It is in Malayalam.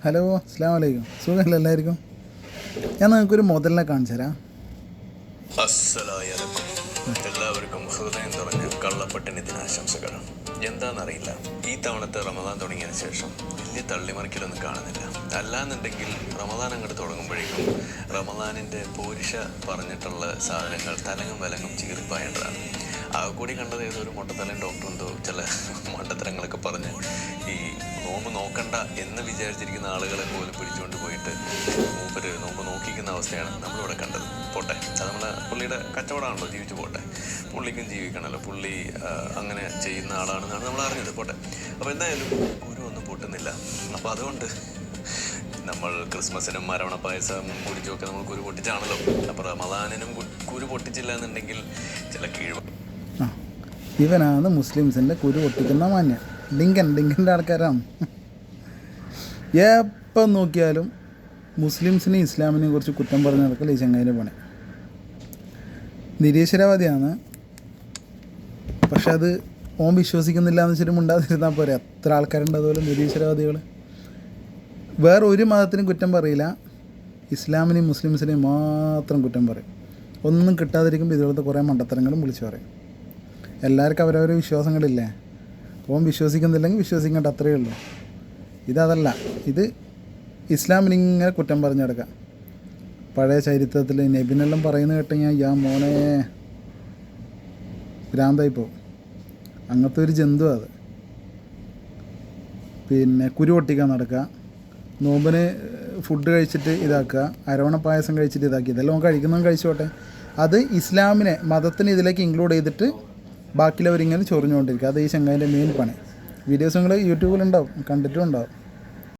ഹലോ, അസ്സലാമു അലൈക്കും. സുഖമല്ല എല്ലാവർക്കും? ഞാൻ നിങ്ങൾക്കൊരു മുതലിനെ കാണിച്ചു തരാം. എല്ലാവർക്കും ഹൃദയം തുറഞ്ഞ കള്ളപ്പട്ടിണി ദിനാശംസകൾ. എന്താണെന്നറിയില്ല, ഈ തവണത്തെ റമദാൻ തുടങ്ങിയതിന് ശേഷം വലിയ തള്ളിമറിക്കലൊന്നും കാണുന്നില്ല. അല്ലാന്നുണ്ടെങ്കിൽ റമദാൻ അങ്ങോട്ട് തുടങ്ങുമ്പോഴേക്കും റമദാനിൻ്റെ പോരിഷ പറഞ്ഞിട്ടുള്ള സാധനങ്ങൾ തലങ്ങും വിലങ്ങും ചീറിപ്പായേണ്ടതാണ്. ആ കൂടി കണ്ടത് ഏതൊരു മൊട്ടത്തലൻ ഡോക്ടറെന്തോ ചില മണ്ടത്തരങ്ങളൊക്കെ പറഞ്ഞ് ഈ നോമ്പ് നോക്കണ്ട എന്ന് വിചാരിച്ചിരിക്കുന്ന ആളുകളെ പോലും പിടിച്ചുകൊണ്ട് പോയിട്ട് മൂപ്പര് നോമ്പ് നോക്കിക്കുന്ന അവസ്ഥയാണ് നമ്മളിവിടെ കണ്ടത്. പോട്ടെ, അത് നമ്മളെ പുള്ളിയുടെ കച്ചവടമാണല്ലോ, ജീവിച്ചു പോട്ടെ, പുള്ളിക്കും ജീവിക്കണമല്ലോ, പുള്ളി അങ്ങനെ ചെയ്യുന്ന ആളാണെന്നാണ് നമ്മൾ അറിഞ്ഞത്. പോട്ടെ, അപ്പോൾ എന്തായാലും കുരു ഒന്നും പൊട്ടുന്നില്ല. അപ്പോൾ അതുകൊണ്ട് നമ്മൾ ക്രിസ്മസിനും മരവണ പായസം കുടിച്ചുമൊക്കെ നമ്മൾ കുരു പൊട്ടിച്ചാണല്ലോ. അപ്പോൾ റമദാനിനും കുരു പൊട്ടിച്ചില്ല എന്നുണ്ടെങ്കിൽ ചില ഇവനാണ് മുസ്ലിംസിൻ്റെ കുരു പൊട്ടിക്കുന്ന മാന്യൻ. ഡിങ്കൻ്റെ ആൾക്കാരാണ്. എപ്പം നോക്കിയാലും മുസ്ലിംസിനെയും ഇസ്ലാമിനെയും കുറിച്ച് കുറ്റം പറഞ്ഞ് നടക്കൽ ഈ ചങ്ങായിൻ്റെ പണി. നിരീശ്വരവാദിയാണ്, പക്ഷെ അത് ഓൻ വിശ്വസിക്കുന്നില്ല എന്ന് വെച്ചിട്ട് ഉണ്ടാതിരുന്നാൽ പോരെ. എത്ര ആൾക്കാരുണ്ട് അതുപോലെ നിരീശ്വരവാദികൾ. വേറെ ഒരു മതത്തിനും കുറ്റം പറയില്ല, ഇസ്ലാമിനെയും മുസ്ലിംസിനെയും മാത്രം കുറ്റം പറയും. ഒന്നും കിട്ടാതിരിക്കുമ്പോൾ ഇതുപോലത്തെ കുറേ മണ്ടത്തരങ്ങളും വിളിച്ചു പറയും. എല്ലാവർക്കും അവരവരെ വിശ്വാസങ്ങളില്ലേ, ഓൻ വിശ്വസിക്കുന്നില്ലെങ്കിൽ വിശ്വസിക്കേണ്ട, അത്രയേ ഉള്ളൂ. ഇതല്ല, ഇത് ഇസ്ലാമിനിങ്ങനെ കുറ്റം പറഞ്ഞു കിടക്കാം. പഴയ ചരിത്രത്തിൽ നബിനെല്ലാം പറയുന്നത് കേട്ടെങ്കിൽ യാ മോനെ ഭ്രാന്തായി പോകും. അങ്ങനത്തെ ഒരു ജന്തു അത്. പിന്നെ കുരു പൊട്ടിക്കാൻ നടക്കുക, നോമ്പിന് ഫുഡ് കഴിച്ചിട്ട് ഇതാക്കുക, അരവണ പായസം കഴിച്ചിട്ട് ഇതാക്കി, ഇതെല്ലാം ഓൻ കഴിക്കുന്നവൻ കഴിച്ചോട്ടെ. അത് ഇസ്ലാമിനെ മതത്തിന് ഇതിലേക്ക് ഇൻക്ലൂഡ് ചെയ്തിട്ട് ബാക്കിയുള്ളവരിങ്ങനെ ചൊറിഞ്ഞുകൊണ്ടിരിക്കുക. അത് ഈ ചങ്ങായിൻ്റെ മെയിൻ പണി. വീഡിയോസ് നിങ്ങൾ യൂട്യൂബിലുണ്ടാവും, കണ്ടിട്ടും ഉണ്ടാവും.